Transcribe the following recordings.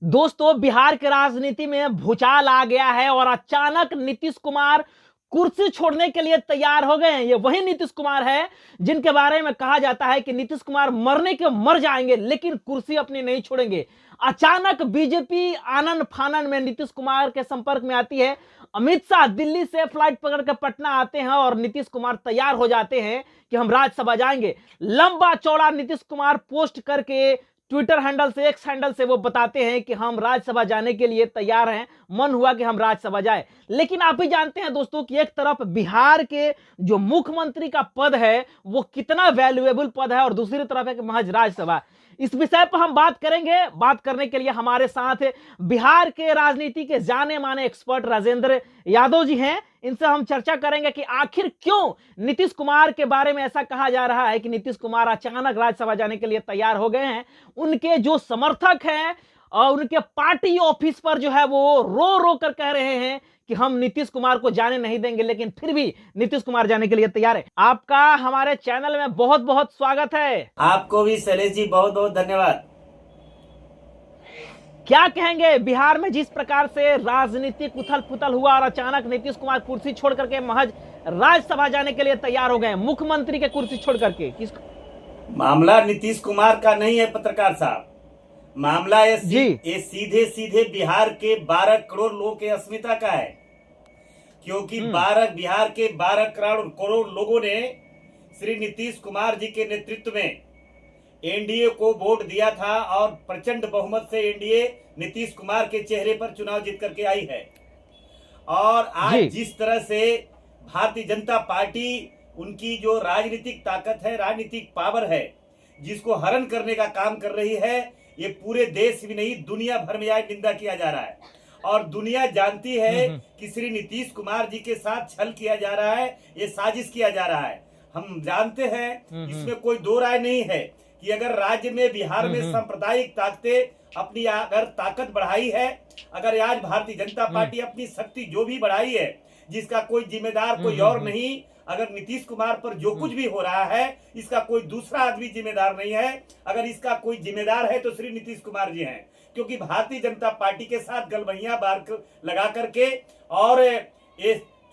दोस्तों, बिहार की राजनीति में भूचाल आ गया है और अचानक नीतीश कुमार कुर्सी छोड़ने के लिए तैयार हो गए हैं। ये वही नीतीश कुमार है जिनके बारे में कहा जाता है कि नीतीश कुमार मरने के मर जाएंगे लेकिन कुर्सी अपनी नहीं छोड़ेंगे। अचानक बीजेपी आनन फानन में नीतीश कुमार के संपर्क में आती है। अमित शाह दिल्ली से फ्लाइट पकड़ कर पटना आते हैं और नीतीश कुमार तैयार हो जाते हैं कि हम राज्यसभा जाएंगे। लंबा चौड़ा नीतीश कुमार पोस्ट करके ट्विटर हैंडल से, एक्स हैंडल से वो बताते हैं कि हम राज्यसभा जाने के लिए तैयार हैं, मन हुआ कि हम राज्यसभा जाए। लेकिन आप भी जानते हैं दोस्तों कि एक तरफ बिहार के जो मुख्यमंत्री का पद है वो कितना वैल्यूएबल पद है और दूसरी तरफ है कि महज राज्यसभा। इस विषय पर हम बात करेंगे। बात करने के लिए हमारे साथ बिहार के राजनीति के जाने माने एक्सपर्ट राजेंद्र यादव जी हैं। इनसे हम चर्चा करेंगे कि आखिर क्यों नीतीश कुमार के बारे में ऐसा कहा जा रहा है कि नीतीश कुमार अचानक राज्यसभा जाने के लिए तैयार हो गए हैं। उनके जो समर्थक हैं और उनके पार्टी ऑफिस पर जो है वो रो रो कर कह रहे हैं कि हम नीतीश कुमार को जाने नहीं देंगे, लेकिन फिर भी नीतीश कुमार जाने के लिए तैयार है। आपका हमारे चैनल में बहुत बहुत स्वागत है। आपको भी शैलेश जी बहुत बहुत धन्यवाद। क्या कहेंगे, बिहार में जिस प्रकार से राजनीतिक उथल पुथल हुआ और अचानक नीतीश कुमार कुर्सी छोड़ करके महज राज्यसभा जाने के लिए तैयार हो गए, मुख्यमंत्री के कुर्सी छोड़ करके। मामला नीतीश कुमार का नहीं है पत्रकार साहब, मामला ये सीधे सीधे बिहार के 12 करोड़ लोगों के अस्मिता का है। क्योंकि बिहार के 12 करोड़ लोगों ने श्री नीतीश कुमार जी के नेतृत्व में एनडीए को वोट दिया था और प्रचंड बहुमत से एनडीए नीतीश कुमार के चेहरे पर चुनाव जीत करके आई है। और आज जिस तरह से भारतीय जनता पार्टी, उनकी जो राजनीतिक ताकत है, राजनीतिक पावर है, जिसको हरण करने का काम कर रही है, ये पूरे देश भी नहीं दुनिया भर में आज निंदा किया जा रहा है। और दुनिया जानती है कि श्री नीतीश कुमार जी के साथ छल किया जा रहा है, ये साजिश किया जा रहा है। हम जानते हैं, इसमें कोई दो राय नहीं है कि अगर राज्य में, बिहार में सांप्रदायिक ताकतें अपनी अगर ताकत बढ़ाई है, अगर आज भारतीय जनता पार्टी अपनी शक्ति जो भी बढ़ाई है, जिसका कोई जिम्मेदार कोई और नहीं, अगर नीतीश कुमार पर जो कुछ भी हो रहा है इसका कोई दूसरा आदमी जिम्मेदार नहीं है। अगर इसका कोई जिम्मेदार है तो श्री नीतीश कुमार जी हैं, क्योंकि भारतीय जनता पार्टी के साथ गलबहियां बार लगा करके और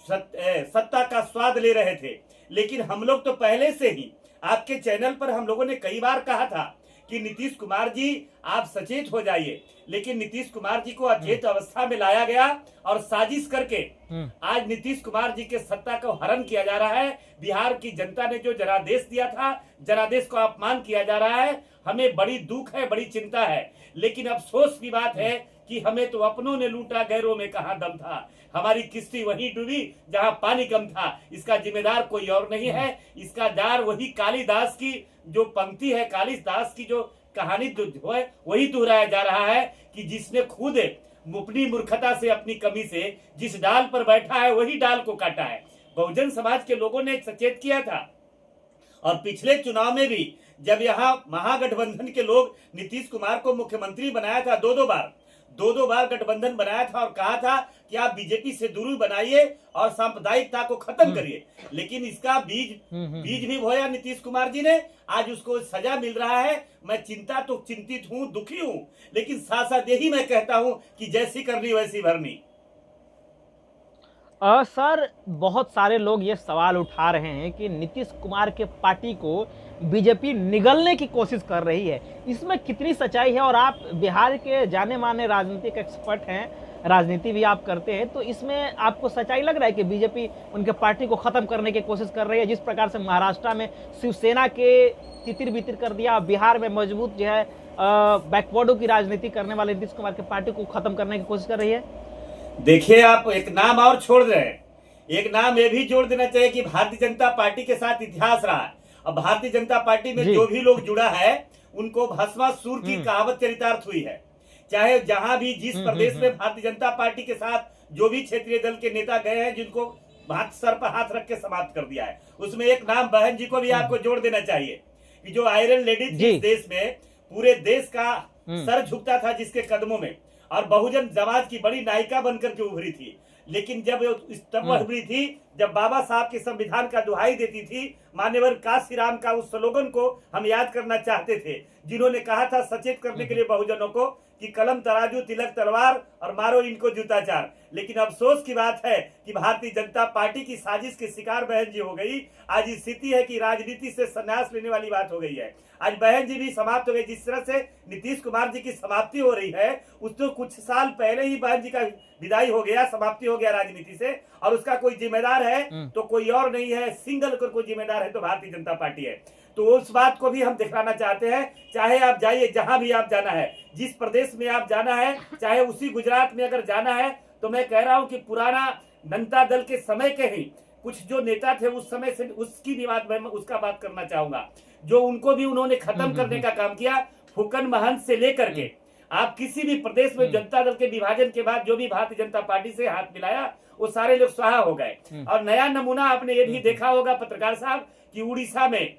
सत्ता का स्वाद ले रहे थे। लेकिन हम लोग तो पहले से ही आपके चैनल पर हम लोगों ने कई बार कहा था कि नीतीश कुमार जी आप सचेत हो जाइए, लेकिन नीतीश कुमार जी को अचेत अवस्था में लाया गया और साजिश करके आज नीतीश कुमार जी के सत्ता को हरण किया जा रहा है। बिहार की जनता ने जो जनादेश दिया था, जनादेश को अपमान किया जा रहा है। हमें बड़ी दुख है, बड़ी चिंता है, लेकिन अफसोस की बात है कि हमें तो अपनों ने लूटा, गैरों में कहां दम था। हमारी किश्ती वहीं डूबी जहां पानी कम था। इसका जिम्मेदार कोई और नहीं है, इसका दार वही कालिदास की जो पंक्ति है, कालिदास की जो कहानी जो है वही दोहराया जा रहा है कि जिसने खुद अपनी मूर्खता से, अपनी कमी से जिस डाल पर बैठा है वही डाल को काटा है। बहुजन समाज के लोगों ने सचेत किया था और पिछले चुनाव में भी जब यहाँ महागठबंधन के लोग नीतीश कुमार को मुख्यमंत्री बनाया था, दो बार गठबंधन बनाया था और कहा था कि आप बीजेपी से दूरी बनाइए और सांप्रदायिकता को खत्म करिए। लेकिन इसका बीज भी बोया नीतीश कुमार जी ने, आज उसको सजा मिल रहा है। मैं चिंतित हूँ, दुखी हूँ, लेकिन साथ साथ यही मैं कहता हूँ कि जैसी करनी वैसी भरनी। सर, बहुत सारे लोग ये सवाल उठा रहे हैं कि नीतीश कुमार के पार्टी को बीजेपी निगलने की कोशिश कर रही है, इसमें कितनी सच्चाई है? और आप बिहार के जाने माने राजनीतिक एक्सपर्ट हैं, राजनीति भी आप करते हैं, तो इसमें आपको सच्चाई लग रहा है कि बीजेपी उनके पार्टी को खत्म करने की कोशिश कर रही है? जिस प्रकार से महाराष्ट्र में शिवसेना के तितिर बितिर कर दिया, बिहार में मजबूत जो है बैकवर्डों की राजनीति करने वाले नीतीश कुमार की पार्टी को खत्म करने की कोशिश कर रही है। देखिए, आप एक नाम और छोड़ रहे हैं, एक नाम ये भी जोड़ देना चाहिए कि भारतीय जनता पार्टी के साथ इतिहास रहा है। अब भारतीय जनता पार्टी में जो भी लोग जुड़ा है उनको भस्मासुर की कहावत चरितार्थ हुई है। चाहे जहां भी जिस प्रदेश में भारतीय जनता पार्टी के साथ जो भी क्षेत्रीय दल के नेता गए हैं, जिनको हाथ सर पर हाथ रख के समाप्त कर दिया है, उसमें एक नाम बहन जी को भी आपको जोड़ देना चाहिए कि जो आयरन लेडी जिस देश में पूरे देश का सर झुकता था जिसके कदमों में, और बहुजन समाज की बड़ी नायिका बनकर के उभरी थी। लेकिन जब तब उभरी थी जब बाबा साहब के संविधान का दुहाई देती थी। मान्यवर काशीराम का उस स्लोगन को हम याद करना चाहते थे, जिन्होंने कहा था सचेत करने के लिए बहुजनों को कि कलम तराजू तिलक तलवार और मारो इनको जूता चार। लेकिन अफसोस की बात है कि भारतीय जनता पार्टी की साजिश के शिकार बहन जी हो गई। आज स्थिति है कि राजनीति से संन्यास लेने वाली बात हो गई है। आज बहन जी भी समाप्त हो गई। जिस तरह से नीतीश कुमार जी की समाप्ति हो रही है, उस तो कुछ साल पहले ही बहन जी का विदाई हो गया, समाप्ति हो गया राजनीति से, और उसका कोई जिम्मेदार है तो कोई और नहीं है, सिंगल कोई जिम्मेदार है तो भारतीय जनता पार्टी है। तो उस बात को भी हम दिखाना चाहते हैं। चाहे आप जाइए जहां भी आप जाना है, जिस प्रदेश में आप जाना है, चाहे उसी गुजरात में अगर जाना है, तो मैं कह रहा हूं कि पुराना जनता दल के समय के ही कुछ जो नेता थे उस समय से उसकी भी बात मैं उसका बात करना चाहूंगा, जो उनको भी उन्होंने खत्म करने का काम किया। फूकन महंत से लेकर के आप किसी भी प्रदेश में जनता दल के विभाजन के बाद जो भी भारतीय जनता पार्टी से हाथ मिलाया वो सारे लोग स्वाहा हो गए। और नया नमूना आपने ये भी देखा होगा पत्रकार साहब कि उड़ीसा में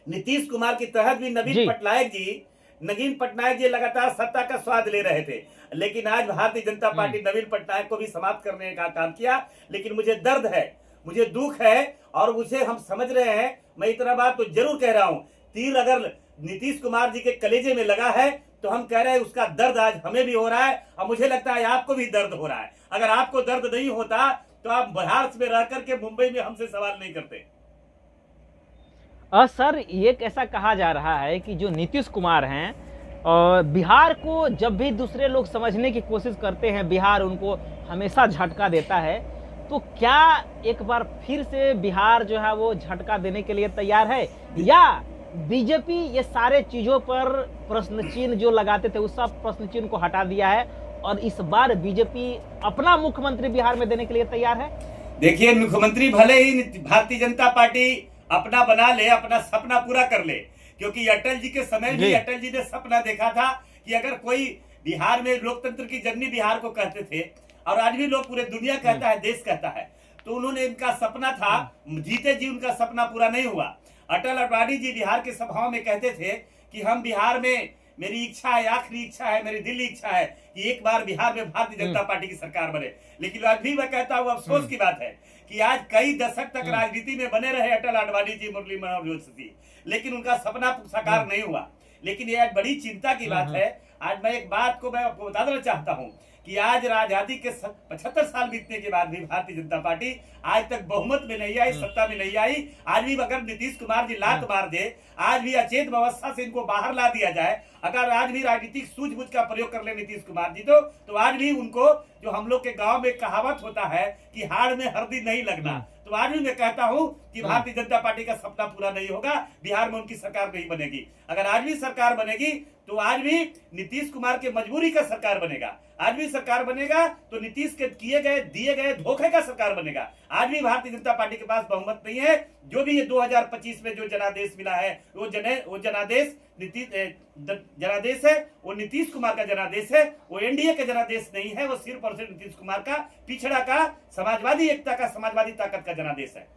नीतीश कुमार के तहत भी नवीन पटनायक जी लगातार सत्ता का स्वाद ले रहे थे, लेकिन आज भारतीय जनता पार्टी नवीन पटनायक को भी समाप्त करने का काम किया। लेकिन मुझे दर्द है, मुझे दुख है, और उसे हम समझ रहे हैं। मैं इतना बात तो जरूर कह रहा हूं, तीर अगर नीतीश कुमार जी के कलेजे में लगा है तो हम कह रहे हैं उसका दर्द आज हमें भी हो रहा है, और मुझे लगता है आपको भी दर्द हो रहा है। अगर आपको दर्द नहीं होता तो आप बिहार में रह करके मुंबई में हमसे सवाल नहीं करते। सर, ये कैसा कहा जा रहा है कि जो नीतीश कुमार हैं, बिहार को जब भी दूसरे लोग समझने की कोशिश करते हैं, बिहार उनको हमेशा झटका देता है। तो क्या एक बार फिर से बिहार जो है वो झटका देने के लिए तैयार है, या बीजेपी ये सारे चीजों पर प्रश्न चिन्ह जो लगाते थे उस सब प्रश्न चिन्ह को हटा दिया है और इस बार बीजेपी अपना मुख्यमंत्री बिहार में देने के लिए तैयार है? देखिए, मुख्यमंत्री भले ही भारतीय जनता पार्टी अपना बना ले, अपना सपना पूरा कर ले, क्योंकि अटल जी के समय भी अटल जी ने सपना देखा था कि अगर कोई बिहार में लोकतंत्र की जननी बिहार को कहते थे, और आज भी लोग पूरे दुनिया कहता है, देश कहता है, तो उन्होंने इनका सपना था, जीते जी उनका सपना पूरा नहीं हुआ। अटल अडवाणी जी बिहार के सभाओं में कहते थे कि हम बिहार में, मेरी इच्छा है, आखिरी इच्छा है, मेरी दिली इच्छा है कि एक बार बिहार में भारतीय जनता पार्टी की सरकार बने। लेकिन अभी मैं कहता हूँ, अफसोस की बात है कि आज कई दशक तक राजनीति में बने रहे अटल अडवाणी जी, मुरली मनोहर जोशी, लेकिन उनका सपना साकार नहीं हुआ। लेकिन ये आज बड़ी चिंता की बात है। आज मैं एक बात को मैं आपको बता देना चाहता हूँ कि आज आजादी के 75 साल बीतने के बाद भी भारतीय जनता पार्टी आज तक बहुमत में नहीं आई, सत्ता में नहीं आई। आज भी अगर नीतीश कुमार जी लात मार दे, आज भी अचेत अवस्था से इनको बाहर ला दिया जाए, अगर आज भी राजनीतिक सूझबूझ का प्रयोग कर ले नीतीश कुमार जी, तो आज भी उनको, जो हम लोग के गांव में कहावत होता है कि हाड़ में हल्दी नहीं लगना, तो आज भी मैं कहता हूं कि भारतीय जनता पार्टी का सपना पूरा नहीं होगा, बिहार में उनकी सरकार नहीं बनेगी। अगर आज भी सरकार बनेगी तो आज भी नीतीश कुमार के मजबूरी का सरकार बनेगा। आज भी सरकार बनेगा तो नीतीश के किए गए दिए गए धोखे का सरकार बनेगा। आज भी भारतीय जनता पार्टी के पास बहुमत नहीं है। जो भी ये 2025 में जो जनादेश मिला है, वो जनादेश जनादेश है, वो नीतीश कुमार का जनादेश है, वो एनडीए का जनादेश नहीं है, वो सिर्फ और सिर्फ नीतीश कुमार का पिछड़ा का, समाजवादी एकता का, समाजवादी ताकत का जनादेश है।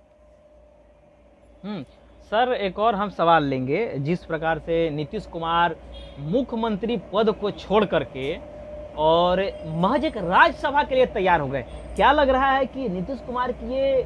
सर, एक और हम सवाल लेंगे। जिस प्रकार से नीतीश कुमार मुख्यमंत्री पद को छोड़ करके और महज एक राज्यसभा के लिए तैयार हो गए, क्या लग रहा है कि नीतीश कुमार की ये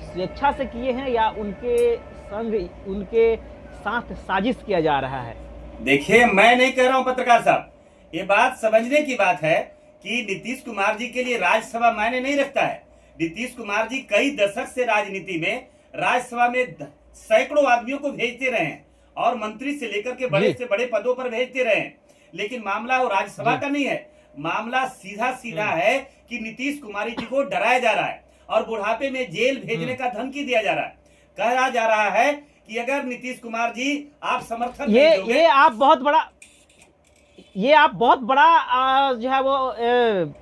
स्वेच्छा से किए हैं या उनके संग, उनके साथ साजिश किया जा रहा है? देखिए, मैं नहीं कह रहा हूं पत्रकार साहब, ये बात समझने की बात है कि नीतीश कुमार जी के लिए राज्यसभा मायने नहीं रखता है। नीतीश कुमार जी कई दशक से राजनीति में, राज्यसभा में सैकड़ों आदमियों को भेजते रहे हैं और मंत्री से लेकर के बड़े से बड़े पदों पर भेजते रहे हैं। लेकिन मामला वो राज्यसभा का नहीं है, मामला सीधा सीधा है कि नीतीश कुमार जी को डराया जा रहा है और बुढ़ापे में जेल भेजने का धमकी दिया जा रहा है। कहा जा रहा है कि अगर नीतीश कुमार जी आप समर्थन ये आप बहुत बड़ा जो है वो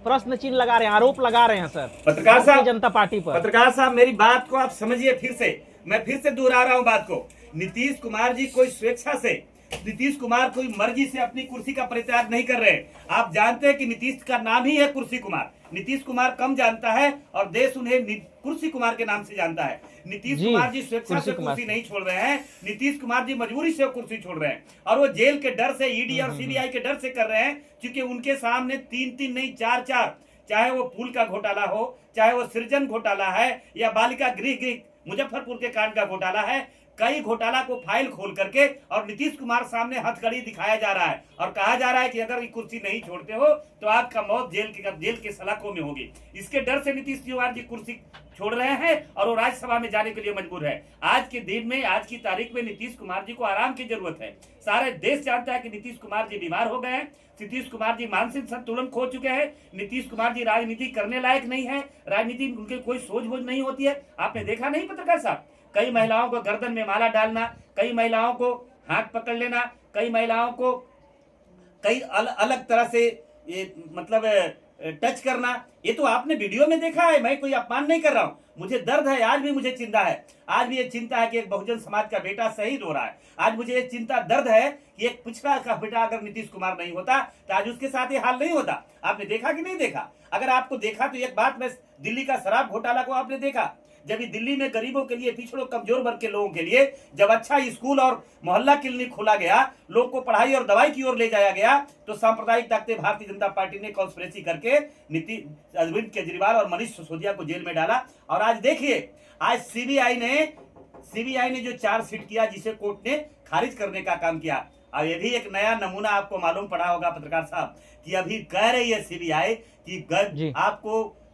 प्रश्न चिन्ह लगा रहे हैं, आरोप लगा रहे हैं सर पत्रकार साहब, जनता पार्टी पर। पत्रकार साहब, मेरी बात को आप समझिए। मैं फिर से दोहरा रहा हूं बात को। नीतीश कुमार जी कोई स्वेच्छा से, नीतीश कुमार कोई मर्जी से अपनी कुर्सी का परित्याग नहीं कर रहे। आप जानते हैं कि नीतीश का नाम ही है कुर्सी कुमार। नीतीश कुमार कम जानता है और देश उन्हें कुर्सी कुमार के नाम से जानता है। नीतीश कुमार जी स्वेच्छा से कुर्सी नहीं छोड़ रहे हैं, नीतीश कुमार जी मजबूरी से कुर्सी छोड़ रहे हैं, और वो जेल के डर से, ईडी और सीबीआई के डर से कर रहे हैं, क्योंकि उनके सामने 3 नहीं 4, चाहे वो पुल का घोटाला हो, चाहे वो सृजन घोटाला है या बालिका गृह मुजफ्फरपुर के कांड का घोटाला है, कई घोटाला को फाइल खोल करके और नीतीश कुमार सामने हथकड़ी दिखाया जा रहा है और कहा जा रहा है कि अगर ये कुर्सी नहीं छोड़ते हो तो आपका मौत जेल के सलाखों में होगी। इसके डर से नीतीश कुमार जी कुर्सी छोड़ रहे हैं और वो राज्यसभा में जाने के लिए मजबूर है। आज के दिन में, आज की तारीख में नीतीश कुमार जी को आराम की जरूरत है। सारे देश जानता है कि नीतीश कुमार जी बीमार हो गए हैं, नीतीश कुमार जी मानसिक संतुलन खो चुके हैं, नीतीश कुमार जी राजनीति करने लायक नहीं है, राजनीति में उनके कोई सोच बोझ नहीं होती है। आपने देखा नहीं पत्रकार साहब, कई महिलाओं को गर्दन में माला डालना, कई महिलाओं को हाथ पकड़ लेना, कई महिलाओं को कई अलग तरह से ये मतलब टच करना, ये तो आपने वीडियो में देखा है। मैं कोई अपमान नहीं कर रहा हूँ, मुझे दर्द है, आज भी मुझे चिंता है। आज भी ये चिंता है कि एक बहुजन समाज का बेटा शहीद हो रहा है। आज मुझे ये चिंता दर्द है कि एक पिछड़ा का बेटा अगर नीतीश कुमार नहीं होता तो आज उसके साथ ये हाल नहीं होता। आपने देखा कि नहीं देखा? अगर आपको देखा तो एक बात, मैं दिल्ली का शराब घोटाला को आपने देखा, जब ये दिल्ली में गरीबों के लिए, पिछड़ों कमजोर वर्ग के लोगों के लिए जब अच्छा स्कूल और मोहल्ला क्लिनिक खोला गया, लोग को पढ़ाई और दवाई की ओर ले जाया गया, तो सांप्रदायिक ताकतें भारतीय जनता पार्टी ने कॉन्स्पिरेसी करके अरविंद केजरीवाल और मनीष सिसोदिया को जेल में डाला। और आज देखिए, आज सीबीआई ने जो चार्जशीट किया, जिसे कोर्ट ने खारिज करने का काम किया। अब ये भी एक नया नमूना आपको मालूम पड़ा होगा पत्रकार साहब, कि अभी कह रही है सीबीआई कि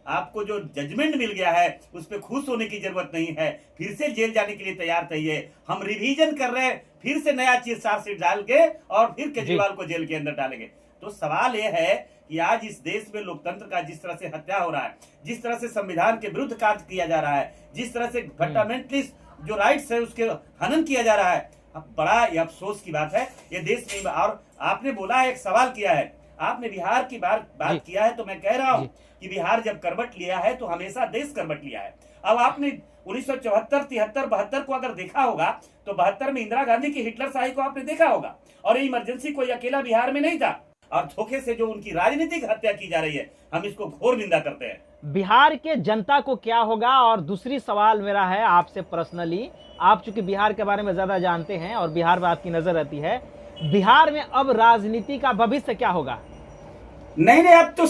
आपको जो जजमेंट मिल गया है उस पर खुश होने की जरूरत नहीं है, फिर से जेल जाने के लिए तैयार है, हम रिवीजन कर रहे हैं, फिर से नया चीज चार्जशीट डाल के और फिर केजरीवाल को जेल के अंदर डालेंगे। तो सवाल यह है कि आज इस देश में लोकतंत्र का जिस तरह से हत्या हो रहा है, जिस तरह से संविधान के विरुद्ध कार्य किया जा रहा है, जिस तरह से फंडामेंटलिस्ट जो राइट्स है उसके हनन किया जा रहा है, अब बड़ा ये अफसोस की बात है ये देश में। और आपने बोला, एक सवाल किया है, आपने बिहार की बात किया है, तो मैं कह रहा हूं कि बिहार जब करवट लिया है तो हमेशा देश करवट लिया है। अब आपने 1974, 73, 72 को अगर देखा होगा तो 72 में इंदिरा गांधी की हिटलरशाही को आपने देखा होगा, और ये इमरजेंसी कोई अकेला बिहार में नहीं था। और धोखे से जो उनकी राजनीतिक हत्या की जा रही है, हम इसको घोर निंदा करते हैं। बिहार के जनता को क्या होगा? और दूसरी सवाल मेरा है आपसे पर्सनली, आप चूंकि बिहार के बारे में ज्यादा जानते हैं और बिहार में आपकी नजर रहती है, बिहार में अब राजनीति का भविष्य क्या होगा? नहीं, अब तो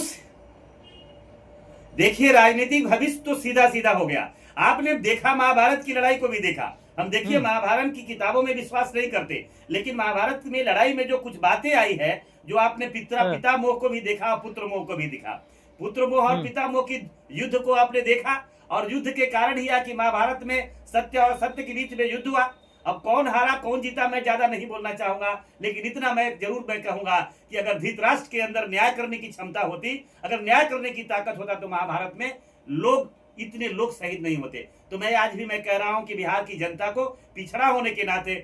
देखिए, राजनीतिक भविष्य तो सीधा सीधा हो गया। आपने देखा, महाभारत की लड़ाई को भी देखा। हम देखिए, महाभारत की किताबों में विश्वास नहीं करते, लेकिन महाभारत में लड़ाई में जो कुछ बातें आई है, जो आपने पिता मोह को भी देखा, पुत्र मोह को भी देखा, पुत्र मोह और पिता मोह की युद्ध को आपने देखा, और युद्ध के कारण ही कि महाभारत में सत्य और सत्य के बीच में युद्ध हुआ। अब कौन हारा कौन जीता मैं ज्यादा नहीं बोलना चाहूंगा, लेकिन इतना मैं जरूर कहूंगा कि अगर धृतराष्ट्र के अंदर न्याय करने की क्षमता होती, अगर न्याय करने की ताकत होता, तो महाभारत में इतने लोग शहीद नहीं होते। तो मैं आज भी मैं कह रहा हूं कि बिहार की जनता को पिछड़ा होने के नाते,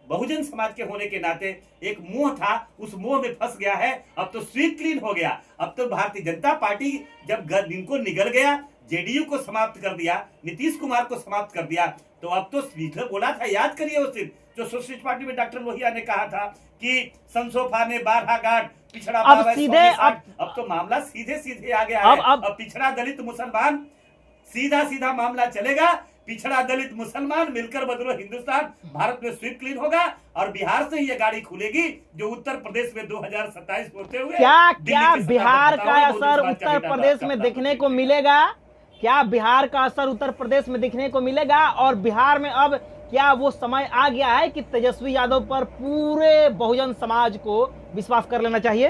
बहुजन समाज के होने के नाते एक मोह था, उस मोह में फंस गया है। अब तो स्वीप क्लीन हो गया। अब तो भारतीय जनता पार्टी जब इनको निगल गया, जेडीयू को समाप्त कर दिया, नीतीश कुमार को समाप्त कर दिया, तो अब तो स्पीकर बोला था, याद करिए उस दिन जो सोशलिस्ट पार्टी में डॉक्टर लोहिया ने कहा था कि संसोफा ने 12 गार्ड, पिछड़ा अब सीधे अब तो मामला सीधे आ गया है। अब पिछड़ा दलित मुसलमान, सीधा मामला चलेगा। पिछड़ा दलित मुसलमान मिलकर बदलो हिंदुस्तान, भारत में स्वीप क्लीन होगा और बिहार से ही ये गाड़ी खुलेगी जो उत्तर प्रदेश में 2027 होते हुए। क्या बिहार का असर उत्तर प्रदेश में देखने को मिलेगा? क्या बिहार का असर उत्तर प्रदेश में दिखने को मिलेगा? और बिहार में अब क्या वो समय आ गया है कि तेजस्वी यादव पर पूरे बहुजन समाज को विश्वास कर लेना चाहिए?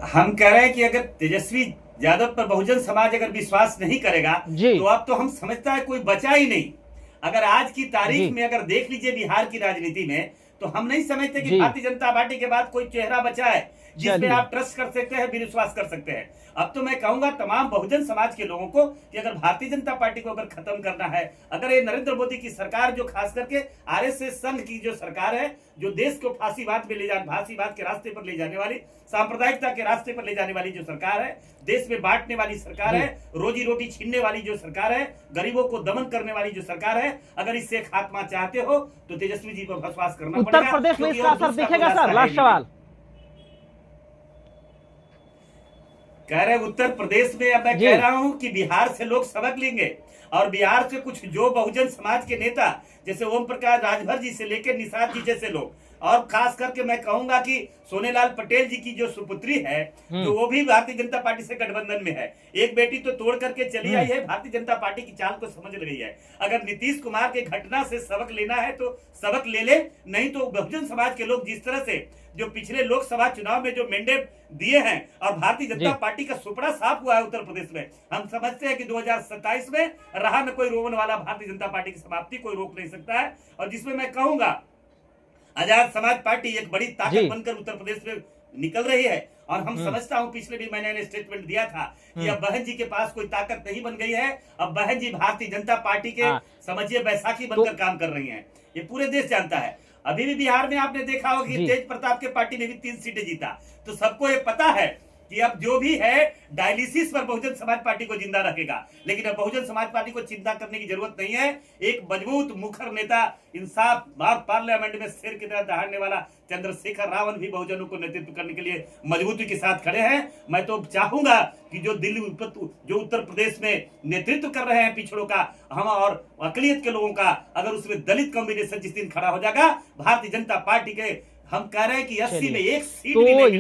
हम कह रहे हैं कि अगर तेजस्वी यादव पर बहुजन समाज अगर विश्वास नहीं करेगा तो अब तो हम समझता है कोई बचा ही नहीं। अगर आज की तारीख में अगर देख लीजिए बिहार की राजनीति में, तो हम नहीं समझते कि भारतीय जनता पार्टी के बाद कोई चेहरा बचा है जिसपे आप ट्रस्ट कर सकते हैं, विश्वास कर सकते हैं। अब तो मैं कहूंगा तमाम बहुजन समाज के लोगों को कि अगर भारतीय जनता पार्टी को अगर खत्म करना है, अगर ये नरेंद्र मोदी की सरकार, जो खास करके आरएसएस संघ की जो सरकार है, जो देश को फांसीवाद के रास्ते पर ले जाने वाली, सांप्रदायिकता के रास्ते पर ले जाने वाली जो सरकार है, देश में बांटने वाली सरकार है, रोजी रोटी छीनने वाली जो सरकार है, गरीबों को दमन करने वाली जो सरकार है, अगर इससे खात्मा चाहते हो तो तेजस्वी जी पर विश्वास करना पड़ेगा। उत्तर प्रदेश में इसका असर दिखेगा सर? लास्ट सवाल कह रहे उत्तर प्रदेश में, अब मैं कह रहा हूं कि बिहार से लोग सबक लेंगे, और बिहार से कुछ जो बहुजन समाज के नेता जैसे ओम प्रकाश राजभर जी से लेकर निषाद जी जैसे लोग, और खास करके मैं कहूंगा कि सोनेलाल पटेल जी की जो सुपुत्री है, जो वो भी भारतीय जनता पार्टी से गठबंधन में है, एक बेटी तो तोड़ करके चली आई है, भारतीय जनता पार्टी की चाल को समझ रही है। अगर नीतीश कुमार के घटना से सबक लेना है तो सबक ले ले, नहीं तो बहुजन समाज के लोग जिस तरह से जो पिछले लोकसभा चुनाव में जो मैंडेट दिए हैं और भारतीय जनता पार्टी का सुपड़ा साफ हुआ है उत्तर प्रदेश में, हम समझते हैं कि 2027 में रहा न कोई रोकने वाला, भारतीय जनता पार्टी की समाप्ति कोई रोक नहीं सकता है। और जिसमें मैं कहूंगा आजाद समाज पार्टी एक बड़ी ताकत बनकर उत्तर प्रदेश में निकल रही है। और हम समझता हूं, पिछले भी मैंने स्टेटमेंट दिया था कि अब बहन जी के पास कोई ताकत नहीं बन गई है, अब बहन जी भारतीय जनता पार्टी के समझिए बैसाखी बनकर काम कर रही हैं, ये पूरे देश जानता है। अभी भी बिहार में आपने देखा होगा कि तेज प्रताप के पार्टी ने भी 3 सीटें जीता, तो सबको ये पता है कि अब जो भी है डायलिसिस पर बहुजन समाज पार्टी को जिंदा रखेगा। लेकिन अब बहुजन समाज पार्टी को चिंता करने की जरूरत नहीं है। एक मजबूत मुखर नेता, इंसाफ पार्लियामेंट में शेर की तरह दहाड़ने वाला चंद्रशेखर रावण भी बहुजनों को नेतृत्व करने के लिए मजबूती के साथ खड़े हैं। मैं तो चाहूंगा कि जो जो उत्तर प्रदेश में नेतृत्व कर रहे हैं पिछड़ों का, हम और अकलियत के लोगों का, अगर उसमें दलित कॉम्बिनेशन जिस दिन खड़ा हो जाएगा भारतीय जनता पार्टी के, हम कह रहे हैं कि 80 में 1 सीट भी नहीं